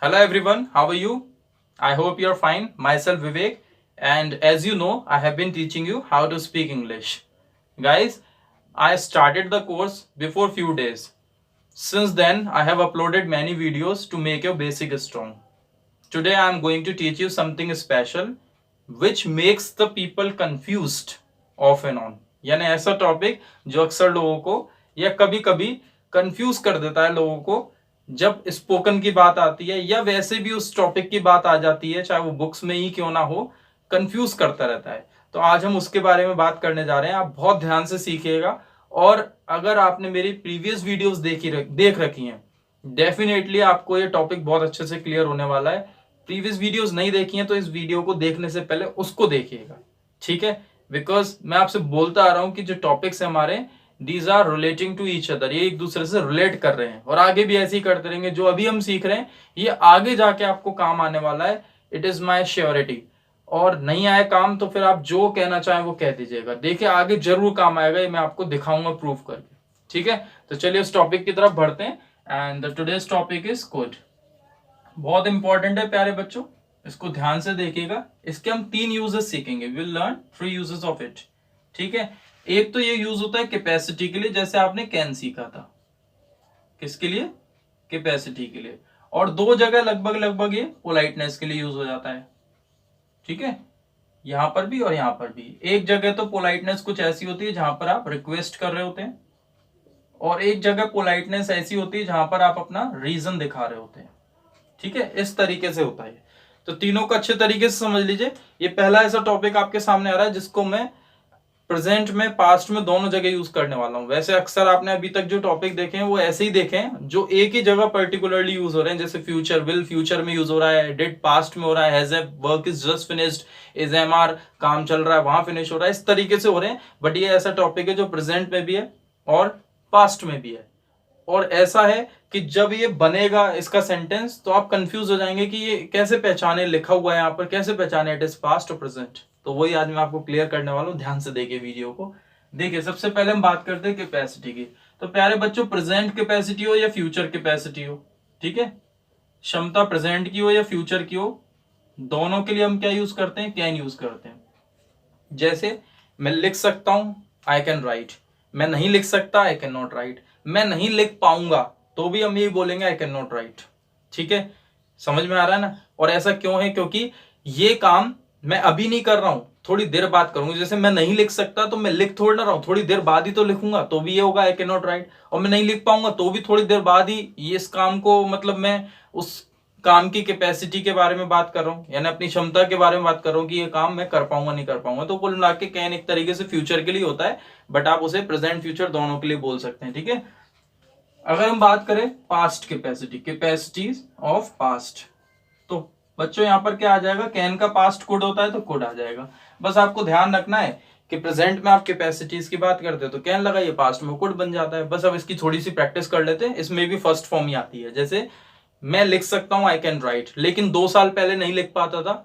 Hello everyone, how are you? I hope you're fine. Myself Vivek, and as you know, I have been teaching you how to speak English. Guys, I started the course before few days. Since then, I have uploaded many videos to make your basic strong. Today I am going to teach you something special which makes the people confused off and on. यानी ऐसा topic जो अक्सर लोगों को या कभी कभी confuse कर देता है लोगों को जब स्पोकन की बात आती है या वैसे भी उस टॉपिक की बात आ जाती है, चाहे वो बुक्स में ही क्यों ना हो, कंफ्यूज करता रहता है। तो आज हम उसके बारे में बात करने जा रहे हैं। आप बहुत ध्यान से सीखिएगा और अगर आपने मेरी प्रीवियस वीडियोस देख रखी हैं, डेफिनेटली आपको ये टॉपिक बहुत अच्छे से क्लियर होने वाला है। प्रीवियस वीडियोस नहीं देखी हैं तो इस वीडियो को देखने से पहले उसको देखिएगा, ठीक है? बिकॉज मैं आपसे बोलता आ रहा हूं कि जो टॉपिक्स है हमारे, these are relating to each other, ये एक दूसरे से रिलेट कर रहे हैं और आगे भी ऐसे ही करते रहेंगे। जो अभी हम सीख रहे हैं ये आगे जाके आपको काम आने वाला है, इट इज माई श्योरिटी। और नहीं आए काम तो फिर आप जो कहना चाहें वो कह दीजिएगा, देखिए आगे जरूर काम आएगा, ये मैं आपको दिखाऊंगा प्रूफ करके, ठीक है? तो चलिए उस टॉपिक की तरफ बढ़ते हैं। And today's topic is code. बहुत इंपॉर्टेंट है प्यारे बच्चों, इसको ध्यान से देखिएगा। इसके हम 3 यूजेस सीखेंगे, will learn 3 uses of it, ठीक है? एक तो ये यूज होता है कैपेसिटी के लिए, जैसे आपने कैन सीखा था। किसके लिए? कैपेसिटी के लिए। और 2 जगह लगभग ये पोलाइटनेस के लिए यूज हो जाता है, ठीक है? यहां पर भी और यहां पर भी। एक जगह तो पोलाइटनेस कुछ ऐसी होती है जहां पर आप रिक्वेस्ट कर रहे होते हैं, और एक जगह पोलाइटनेस ऐसी होती है जहां पर आप अपना रीजन दिखा रहे होते हैं, ठीक है? इस तरीके से होता है। तो तीनों को अच्छे तरीके से समझ लीजिए। ये पहला ऐसा टॉपिक आपके सामने आ रहा है जिसको मैं प्रेजेंट में, पास्ट में, दोनों जगह यूज करने वाला हूं। वैसे अक्सर आपने अभी तक जो टॉपिक देखे हैं वो ऐसे ही देखे हैं जो एक ही जगह पर्टिकुलरली यूज हो रहे हैं, जैसे फ्यूचर, विल फ्यूचर में यूज हो रहा है, डिड पास्ट में हो रहा है, has a work is just finished, is am are काम चल रहा है वहां फिनिश हो रहा है, इस तरीके से हो रहे हैं। बट ये ऐसा टॉपिक है जो प्रेजेंट में भी है और पास्ट में भी है। और ऐसा है कि जब ये बनेगा इसका सेंटेंस तो आप कंफ्यूज हो जाएंगे कि ये कैसे पहचाने, लिखा हुआ है यहाँ पर कैसे पहचाने इट इज पास्ट और प्रेजेंट। तो वही आज मैं आपको क्लियर करने वाला हूँ, ध्यान से देखिए वीडियो को। देखिए सबसे पहले हम बात करते हैं कैपेसिटी की। तो प्यारे बच्चों, प्रेजेंट कैपेसिटी हो या फ्यूचर कैपेसिटी हो, ठीक है, क्षमता प्रेजेंट की हो या फ्यूचर की हो, दोनों के लिए हम क्या यूज करते हैं? कैन यूज करते हैं। जैसे मैं लिख सकता हूं, आई कैन राइट। मैं नहीं लिख सकता, आई कैन नॉट राइट। मैं नहीं लिख पाऊंगा तो भी हम यही बोलेंगे, आई कैन नॉट राइट, ठीक है? समझ में आ रहा है ना? और ऐसा क्यों है? क्योंकि ये काम मैं अभी नहीं कर रहा हूं, थोड़ी देर बाद करूंगा। जैसे मैं नहीं लिख सकता तो मैं लिख थोड़ी ना रहा हूं, थोड़ी देर बाद ही तो लिखूंगा, तो भी ये होगा आई कैन नॉट राइट। और मैं नहीं लिख पाऊंगा तो भी थोड़ी देर बाद ही ये इस काम को, मतलब मैं उस काम की कैपेसिटी के बारे में बात कर रहा हूँ, यानी अपनी क्षमता के बारे में बात कर रहा हूँ कि ये काम मैं कर पाऊंगा नहीं कर पाऊंगा। तो कुल मिला के कैन एक तरीके से फ्यूचर के लिए होता है, बट आप उसे प्रेजेंट फ्यूचर दोनों के लिए बोल सकते हैं, ठीक है? अगर हम बात करें past capacity, capacities of past, तो बच्चों यहां पर क्या आ जाएगा? कैन का पास्ट कुड होता है तो कुड आ जाएगा। बस आपको ध्यान रखना है कि प्रेजेंट में आप कैपेसिटीज की बात करते हैं तो कैन लगाइए, पास्ट में कुड बन जाता है। बस अब इसकी थोड़ी सी प्रैक्टिस कर लेते हैं। इसमें भी फर्स्ट फॉर्म ही आती है। जैसे मैं लिख सकता हूं आई कैन राइट, लेकिन 2 साल पहले नहीं लिख पाता था।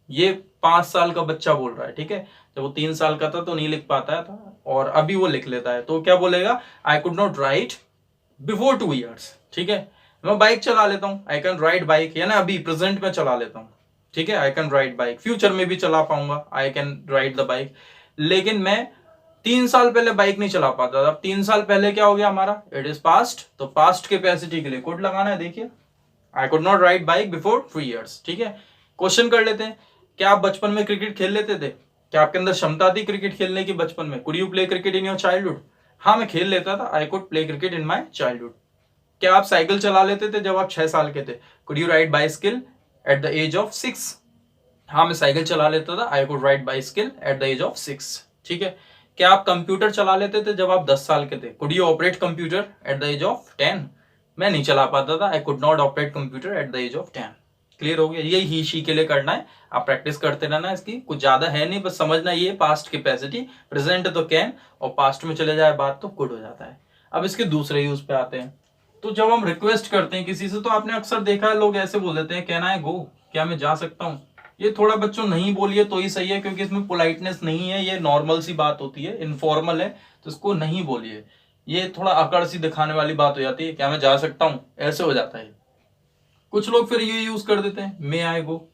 ये 5 साल का बच्चा बोल रहा है, ठीक है? जब वो 3 साल का था तो नहीं लिख पाता था और अभी वो लिख लेता है, तो क्या बोलेगा? आई could not right before 2 years, ठीक है? मैं बाइक चला लेता हूं, आई कैन राइड बाइक, या ना अभी प्रेजेंट में चला लेता हूं, ठीक है? I can ride bike. Future में भी चला पाऊंगा, I can ride the bike. लेकिन मैं 3 साल पहले बाइक नहीं चला पाता था। अब 3 साल पहले क्या हो गया हमारा? It is past. तो पास्ट कैपेसिटी के लिए कोड लगाना है। देखिए, आई could not ride bike before 3 years, ठीक है? क्वेश्चन कर लेते हैं। क्या आप बचपन में क्रिकेट खेल लेते थे? क्या आपके अंदर क्षमता थी क्रिकेट खेलने की बचपन में? Could you play cricket in your childhood? हाँ, मैं खेल लेता था, I could play cricket in my childhood. क्या आप साइकिल चला लेते थे जब आप 6 साल के थे? Could you ride bicycle at the age of 6? हाँ, मैं साइकिल चला लेता था, I could ride bicycle at the age of 6, ठीक है? क्या आप कंप्यूटर चला लेते थे जब आप 10 साल के थे? Could you operate computer at the age of 10? मैं नहीं चला पाता था, I could not operate computer at the age of 10। Clear हो गया? ये ही शी के लिए करना है, आप प्रैक्टिस करते रहना। इसकी कुछ ज्यादा है नहीं, बस समझना ये पास्ट कैपेसिटी, प्रेजेंट तो कैन और पास्ट में चले जाए बात तो कुड हो जाता है। अब इसके दूसरे यूज पे आते हैं। तो जब हम रिक्वेस्ट करते हैं किसी से तो आपने अक्सर देखा है लोग ऐसे बोल देते हैं, कैन आई गो? क्या मैं जा सकता हूँ? ये थोड़ा बच्चों नहीं बोलिए तो ही सही है, क्योंकि इसमें पोलाइटनेस नहीं है, ये नॉर्मल सी बात होती है, इनफॉर्मल है, तो इसको नहीं बोलिए। ये थोड़ा अकड़ सी दिखाने वाली बात हो जाती है, क्या मैं जा सकता हूँ, ऐसे हो जाता है। कुछ लोग फिर ये यूज कर देते हैं मे आई गो,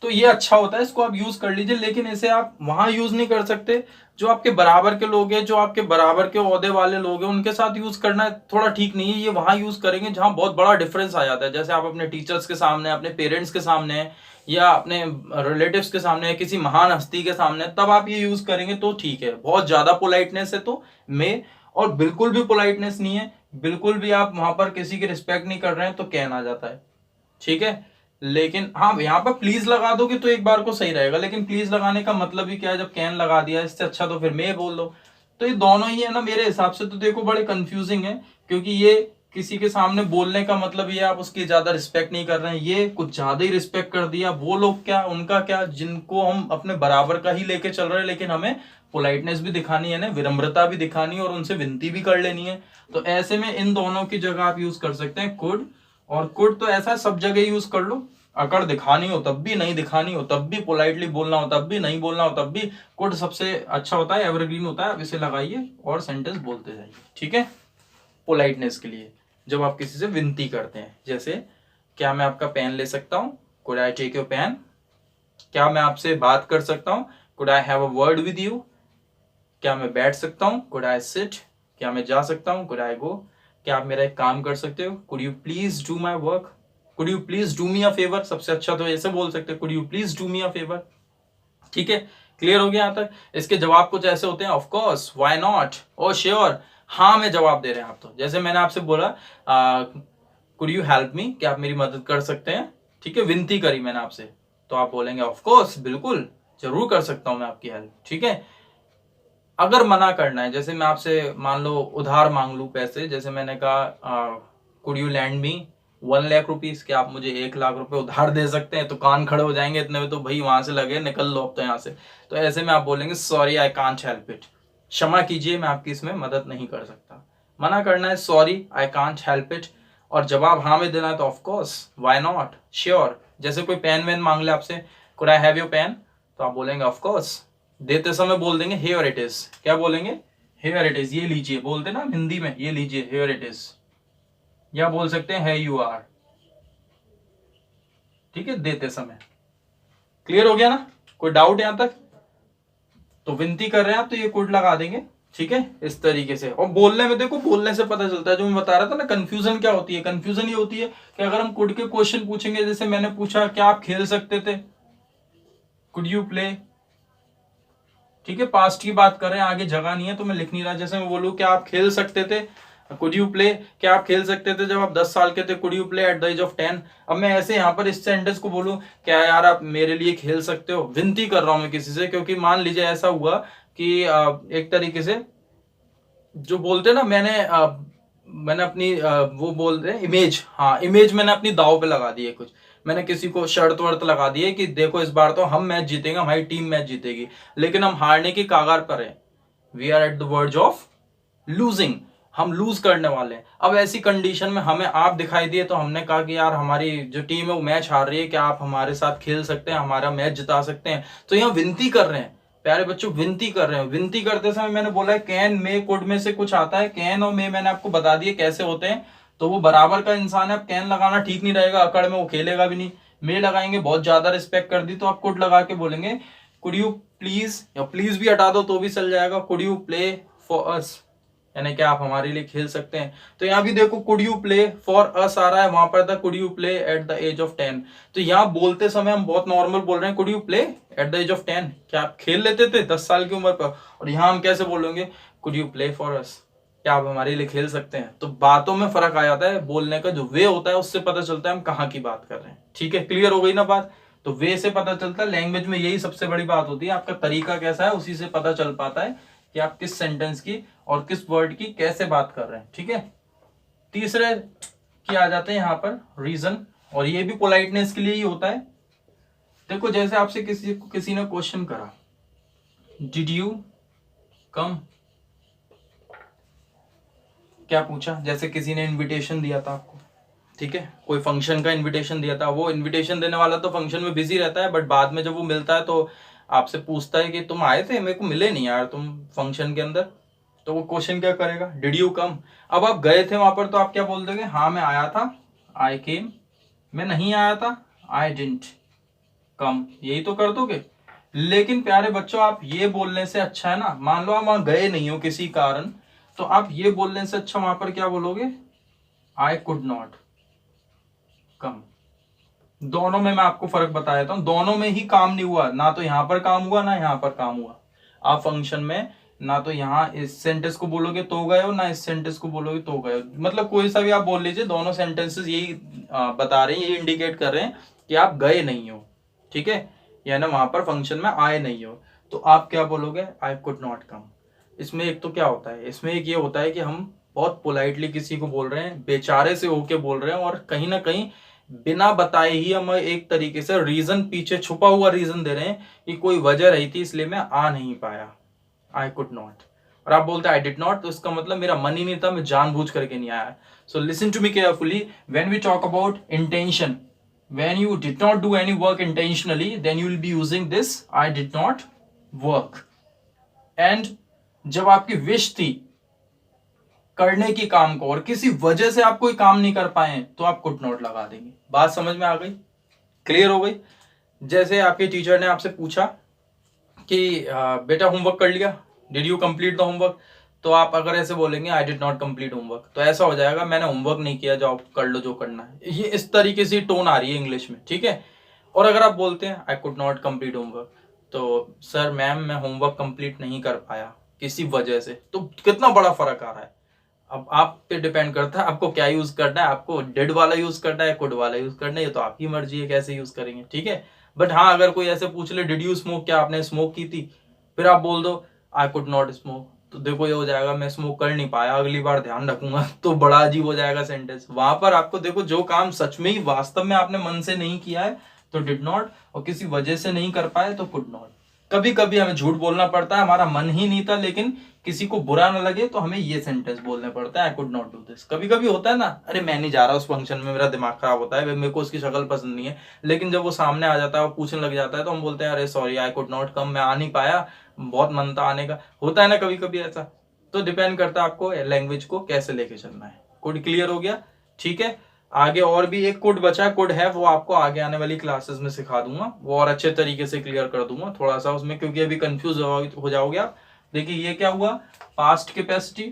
तो ये अच्छा होता है, इसको आप यूज कर लीजिए, लेकिन इसे आप वहां यूज नहीं कर सकते। जो आपके बराबर के लोग हैं, जो आपके बराबर के ओहदे वाले लोग हैं, उनके साथ यूज करना थोड़ा ठीक नहीं है। ये वहां यूज करेंगे जहां बहुत बड़ा डिफरेंस आ जाता है, जैसे आप अपने टीचर्स के सामने, अपने पेरेंट्स के सामने, या अपने रिलेटिव्स के सामने, किसी महान हस्ती के सामने, तब आप ये यूज करेंगे तो ठीक है। बहुत ज्यादा पोलाइटनेस है तो मे, और बिल्कुल भी पोलाइटनेस नहीं है, बिल्कुल भी आप वहां पर किसी की रिस्पेक्ट नहीं कर रहे हैं, तो कैन आ जाता है, ठीक है। लेकिन हाँ, यहाँ पर प्लीज लगा दोगे तो एक बार को सही रहेगा, लेकिन प्लीज लगाने का मतलब ही क्या है, जब कैन लगा दिया, इससे अच्छा तो फिर मैं बोल दो। तो ये दोनों ही है ना, मेरे हिसाब से तो देखो बड़े कंफ्यूजिंग है, क्योंकि ये किसी के सामने बोलने का मतलब ये आप उसकी ज्यादा रिस्पेक्ट नहीं कर रहे हैं, ये कुछ ज्यादा ही रिस्पेक्ट कर दिया। वो लोग क्या, उनका क्या, जिनको हम अपने बराबर का ही लेके चल रहे हैं, लेकिन हमें पोलाइटनेस भी दिखानी है ना, विनम्रता भी दिखानी है, और उनसे विनती भी कर लेनी है। तो ऐसे में इन दोनों की जगह आप यूज कर सकते हैं कुड, और कुड तो ऐसा सब जगह यूज कर लो। अकड़ दिखानी हो तब भी, नहीं दिखानी हो तब भी, पोलाइटली बोलना हो तब भी, नहीं बोलना हो तब भी, कुड सबसे अच्छा होता है, एवरग्रीन होता है। आप इसे लगाइए और सेंटेंस बोलते जाइए, ठीक है। पोलाइटनेस के लिए जब आप किसी से विनती करते हैं, जैसे क्या मैं आपका पेन ले सकता हूं, could I take your pen. क्या मैं आपसे बात कर सकता हूं, could I have a word with you. क्या मैं बैठ सकता हूं, कुड आई सिट। क्या मैं जा सकता हूं, कुड आई गो। क्या आप मेरा एक काम कर सकते हो, could you please do my work. Could you please do me a favour, सबसे अच्छा तो ऐसे बोल सकते हैं, could you please do me a favour, ठीक है। क्लियर हो गया यहां तक। इसके जवाब कुछ ऐसे होते हैं, of course, why not, oh sure, हाँ में जवाब दे रहे हैं आप। तो जैसे मैंने आपसे बोला कुड यू हेल्प मी, क्या आप मेरी मदद कर सकते हैं, ठीक है, विनती करी मैंने आपसे, तो आप बोलेंगे ऑफ कोर्स, बिल्कुल, जरूर कर सकता हूं मैं आपकी हेल्प, ठीक है। अगर मना करना है, जैसे मैं आपसे मान लो उधार मांग लूं पैसे, जैसे मैंने कहा could you land me 1 lakh rupees, क्या आप मुझे 1 लाख रुपए उधार दे सकते हैं, तो कान खड़े हो जाएंगे इतने में, तो भाई वहां से लगे निकल लो अब तो यहाँ से। तो ऐसे में आप बोलेंगे sorry I can't help it, क्षमा कीजिए मैं आपकी इसमें मदद नहीं कर सकता। मना करना है sorry I can't help it, और जवाब हाँ में देना है तो of course, why not, sure. जैसे कोई पेन वेन मांग ले आपसे, could I have your pen, तो आप बोलेंगे ऑफ कोर्स। देते समय बोल देंगे हियर इट इज, क्या बोलेंगे, हियर इट इज, ये लीजिए, बोलते ना हिंदी में, ये लीजिए, हियर इट इज। या बोल सकते हैं है यू आर, ठीक है, देते समय। क्लियर हो गया ना, कोई डाउट यहां तक। तो विनती कर रहे हैं आप तो ये कोड लगा देंगे, ठीक है, इस तरीके से। और बोलने में देखो, बोलने से पता चलता है, जो मैं बता रहा था ना, कंफ्यूजन क्या होती है, कंफ्यूजन ये होती है कि अगर हम कुड के क्वेश्चन पूछेंगे, जैसे मैंने पूछा क्या आप खेल सकते थे, कुड यू प्ले, ठीक है, पास्ट की बात कर रहे हैं, आगे जगह नहीं है तो मैं लिख नहीं रहा। जैसे मैं बोलूं क्या आप खेल सकते थे, कुड यू प्ले, क्या आप खेल सकते थे जब आप 10 साल के थे, could you play at the age of 10। अब मैं ऐसे यहाँ पर इस सेंटेंस को बोलूं क्या यार आप मेरे लिए खेल सकते हो, विनती कर रहा हूं मैं किसी से, क्योंकि मान लीजिए ऐसा हुआ कि एक तरीके से जो बोलते हैं ना, मैंने अपनी वो बोल रहे हैं इमेज, हाँ इमेज मैंने अपनी दाव पे लगा दी है कुछ। मैंने किसी को शर्त वर्त लगा दी है कि देखो इस बार तो हम मैच जीतेंगे, हमारी टीम मैच जीतेगी, लेकिन हम हारने की कागार पर हैं, we are at the verge of losing, हम लूज करने वाले हैं। अब ऐसी कंडीशन में हमें आप दिखाई दिए, तो हमने कहा कि यार हमारी जो टीम है वो मैच हार रही है, क्या आप हमारे साथ खेल सकते हैं, हमारा मैच जिता सकते हैं। तो यहाँ विनती कर रहे हैं प्यारे बच्चों, विनती कर रहे हैं। विनती करते समय मैंने बोला है कैन मे कोड में से कुछ आता है, कैन और मे मैंने आपको बता दिए कैसे होते हैं। तो वो बराबर का इंसान है, अब कैन लगाना ठीक नहीं रहेगा, अकड़ में वो खेलेगा भी नहीं। मे लगाएंगे, बहुत ज्यादा रिस्पेक्ट कर दी, तो आप कुड लगा के बोलेंगे कुड यू प्लीज, या प्लीज भी हटा दो तो भी चल जाएगा, कुड यू प्ले फॉर अस, यानी कि आप हमारे लिए खेल सकते हैं। तो यहाँ भी देखो could you play for us आ रहा है, वहां पर था could you play at the age of 10। तो यहाँ बोलते समय हम बहुत नॉर्मल बोल रहे हैं, could you play at the age of 10, क्या आप खेल लेते थे 10 साल की उम्र पर। और यहाँ हम कैसे बोलेंगे, कुड यू प्ले फॉर अस, क्या आप हमारे लिए खेल सकते हैं। तो बातों में फर्क आ जाता है, बोलने का जो वे होता है उससे पता चलता है हम कहाँ की बात कर रहे हैं, ठीक है। क्लियर हो गई ना बात। तो वे से पता चलता है, लैंग्वेज में यही सबसे बड़ी बात होती है, आपका तरीका कैसा है उसी से पता चल पाता है कि आप किस सेंटेंस की और किस वर्ड की कैसे बात कर रहे हैं, ठीक है। तीसरे की आ जाते हैं यहाँ पर रीजन, और ये भी पोलाइटनेस के लिए ही होता है। देखो जैसे आपसे किसी ने क्वेश्चन करा, डिड यू कम, क्या पूछा, जैसे किसी ने इनविटेशन दिया था आपको, ठीक है, कोई फंक्शन का इनविटेशन दिया था, वो इनविटेशन देने वाला तो फंक्शन में बिजी रहता है, बट बाद में जब वो मिलता है तो आपसे पूछता है कि तुम आए थे, मेरे को मिले नहीं यार तुम फंक्शन के अंदर। तो वो क्वेश्चन क्या करेगा, डिड यू कम। अब आप गए थे वहां पर तो आप क्या बोल दोगे, हाँ मैं आया था, आई केम, मैं नहीं आया था, आई डिडंट कम, यही तो कर दोगे। लेकिन प्यारे बच्चों, आप ये बोलने से अच्छा है ना, मान लो आप वहां गए नहीं हो किसी कारण, तो आप ये बोलने से अच्छा वहां पर क्या बोलोगे, आई कुड नॉट कम। दोनों में मैं आपको फर्क बता देता हूं, दोनों में ही काम नहीं हुआ, ना तो यहां पर काम हुआ ना यहां पर काम हुआ। आप फंक्शन में ना तो यहाँ इस सेंटेंस को बोलोगे तो गए हो, ना इस सेंटेंस को बोलोगे तो गए हो, मतलब कोई सा भी आप बोल लीजिए, दोनों सेंटेंसेस यही बता रहे हैं, यही इंडिकेट कर रहे हैं कि आप गए नहीं हो, ठीक है, यानी वहां पर फंक्शन में आए नहीं हो। तो आप क्या बोलोगे, आई कुड नॉट कम। इसमें एक तो क्या होता है, इसमें एक ये होता है कि हम बहुत पोलाइटली किसी को बोल रहे हैं, बेचारे से होके बोल रहे हैं, और कहीं ना कहीं बिना बताए ही हम एक तरीके से रीजन, पीछे छुपा हुआ रीजन दे रहे हैं कि कोई वजह रही थी इसलिए मैं आ नहीं पाया, आई कुड नॉट। और आप बोलते हैं आई डिड नॉट, तो इसका मतलब मेरा मन ही नहीं था, मैं जानबूझ करके नहीं आया। So listen to me carefully, when we talk about intention, when you did not do any work intentionally, then you will be using this I did not work. And जब आपकी विश थी करने की काम को और किसी वजह से आप कोई काम नहीं कर पाए, तो आप कुड नॉट लगा देंगे। बात समझ में आ गई, क्लियर हो गई। जैसे आपके टीचर ने आपसे पूछा कि बेटा होमवर्क कर लिया, did you complete the homework, तो आप अगर ऐसे बोलेंगे आई डिड नॉट कंप्लीट होमवर्क, तो ऐसा हो जाएगा मैंने होमवर्क नहीं किया, जाओ कर लो जो करना है। ये इस तरीके से टोन आ रही है इंग्लिश में, ठीक है। और अगर आप बोलते हैं आई कुड नॉट कंप्लीट होमवर्क, तो सर मैम मैं होमवर्क कंप्लीट नहीं कर पाया किसी वजह से, तो कितना बड़ा फर्क आ रहा है। अब आप पे डिपेंड करता है आपको क्या यूज करना है, आपको डिड वाला यूज करना है, कुड वाला यूज करना है, ये तो आपकी मर्जी है कैसे यूज करेंगे, ठीक है। बट हाँ, अगर कोई ऐसे पूछ ले डिड यू स्मोक, क्या आपने स्मोक की थी, फिर आप बोल दो आई कुड नॉट स्मोक, तो देखो ये हो जाएगा मैं स्मोक कर नहीं पाया, अगली बार ध्यान रखूंगा, तो बड़ा अजीब हो जाएगा सेंटेंस। वहां पर आपको देखो जो काम सच में ही वास्तव में आपने मन से नहीं किया है तो डिड नॉट, और किसी वजह से नहीं कर पाए तो कुड नॉट। कभी कभी हमें झूठ बोलना पड़ता है, हमारा मन ही नहीं था, लेकिन किसी को बुरा ना लगे तो हमें ये सेंटेंस बोलने पड़ता है आई कुड नॉट डू दिस। कभी कभी होता है ना, अरे मैं नहीं जा रहा उस फंक्शन में, मेरा दिमाग खराब होता है, मेरे को उसकी शक्ल पसंद नहीं है, लेकिन जब वो सामने आ जाता है और पूछने लग जाता है तो हम बोलते हैं अरे sorry I could not come, मैं आ नहीं पाया, बहुत मन था आने का, होता है ना कभी कभी ऐसा। तो डिपेंड करता है आपको लैंग्वेज को कैसे लेके चलना है। कुड क्लियर हो गया, ठीक है। आगे और भी एक कुड बचा, कुड है, वो आपको आगे आने वाली क्लासेस में सिखा दूंगा, वो और अच्छे तरीके से क्लियर कर दूंगा थोड़ा सा उसमें, क्योंकि अभी कंफ्यूज हो जाओगे आप। देखिए ये क्या हुआ, पास्ट कैपेसिटी,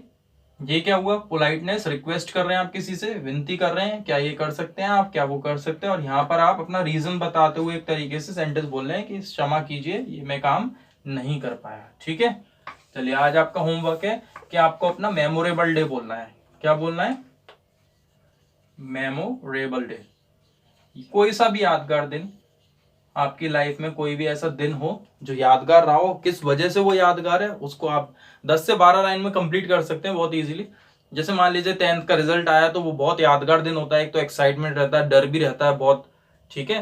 ये क्या हुआ, पोलाइटनेस, रिक्वेस्ट कर रहे हैं आप किसी से, विनती कर रहे हैं, क्या ये कर सकते हैं आप, क्या वो कर सकते हैं, और यहाँ पर आप अपना रीजन बताते हुए एक तरीके से सेंटेंस बोल रहे हैं कि क्षमा कीजिए ये मैं काम नहीं कर पाया, ठीक है। चलिए आज आपका होमवर्क है कि आपको अपना मेमोरेबल डे बोलना है। क्या बोलना है, मेमोरेबल डे। कोई सा भी यादगार दिन आपकी लाइफ में, कोई भी ऐसा दिन हो जो यादगार रहा हो, किस वजह से वो यादगार है, उसको आप 10 से 12 लाइन में कंप्लीट कर सकते हैं बहुत इजीली। जैसे मान लीजिए 10th का रिजल्ट आया, तो वो बहुत यादगार दिन होता है, एक तो एक्साइटमेंट रहता है, डर भी रहता है बहुत, ठीक है,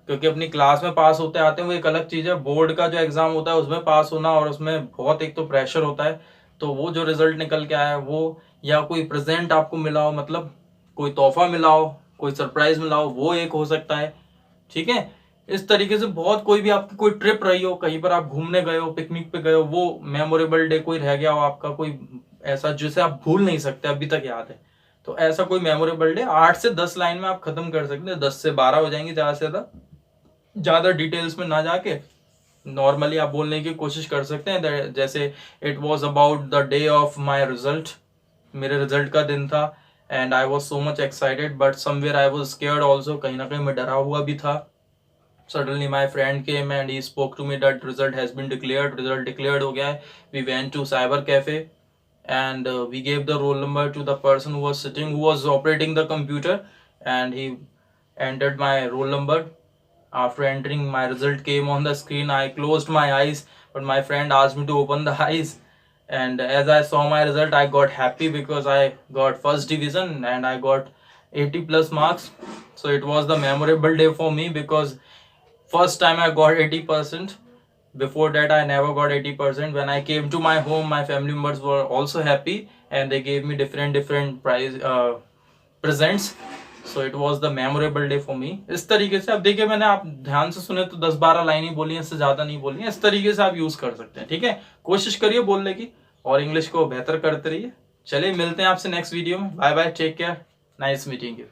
क्योंकि अपनी क्लास में पास होते आते हैं वो एक अलग चीज है, बोर्ड का जो एग्जाम होता है उसमें पास होना, और उसमें बहुत एक तो प्रेशर होता है। तो वो जो रिजल्ट निकल के आया वो, या कोई प्रेजेंट आपको मिला हो, मतलब कोई तोहफा मिला हो, कोई सरप्राइज मिला हो, वो एक हो सकता है, ठीक है। इस तरीके से बहुत, कोई भी आपकी कोई ट्रिप रही हो, कहीं पर आप घूमने गए हो, पिकनिक पे गए हो, वो मेमोरेबल डे कोई रह गया हो आपका, कोई ऐसा जिसे आप भूल नहीं सकते, अभी तक याद है, तो ऐसा कोई मेमोरेबल डे 8 से 10 लाइन में आप खत्म कर सकते हैं, 10 से 12 हो जाएंगे ज्यादा से ज्यादा डिटेल्स में ना जाके, नॉर्मली आप बोलने की कोशिश कर सकते हैं। जैसे it was about the day of my result, मेरे रिजल्ट का दिन था, and I was so much excited but somewhere I was scared also, कहीं ना कहीं मैं डरा हुआ भी था। Suddenly my friend came and he spoke to me that result has been declared, result declared हो गया है। We went to cyber cafe and we gave the roll number to the person who was sitting, who was operating the computer, and he entered my roll number. After entering, my result came on the screen. I closed my eyes, but my friend asked me to open the eyes, and as I saw my result I got happy because I got first division and I got 80 plus marks. So it was the memorable day for me because first time I got 80%. Before that I never got 80%. When I came to my home, my family members were also happy and they gave me different prize presents. So it was the memorable day for me. इस तरीके से, अब देखिए मैंने, आप ध्यान से सुने तो 10-12 लाइन ही बोली है, इससे ज्यादा नहीं बोली है। इस तरीके से आप यूज कर सकते हैं, ठीक है। कोशिश करिए बोलने की और इंग्लिश को बेहतर करते रहिए। चलिए मिलते हैं आपसे नेक्स्ट वीडियो में। Bye bye, take care, nice meeting you.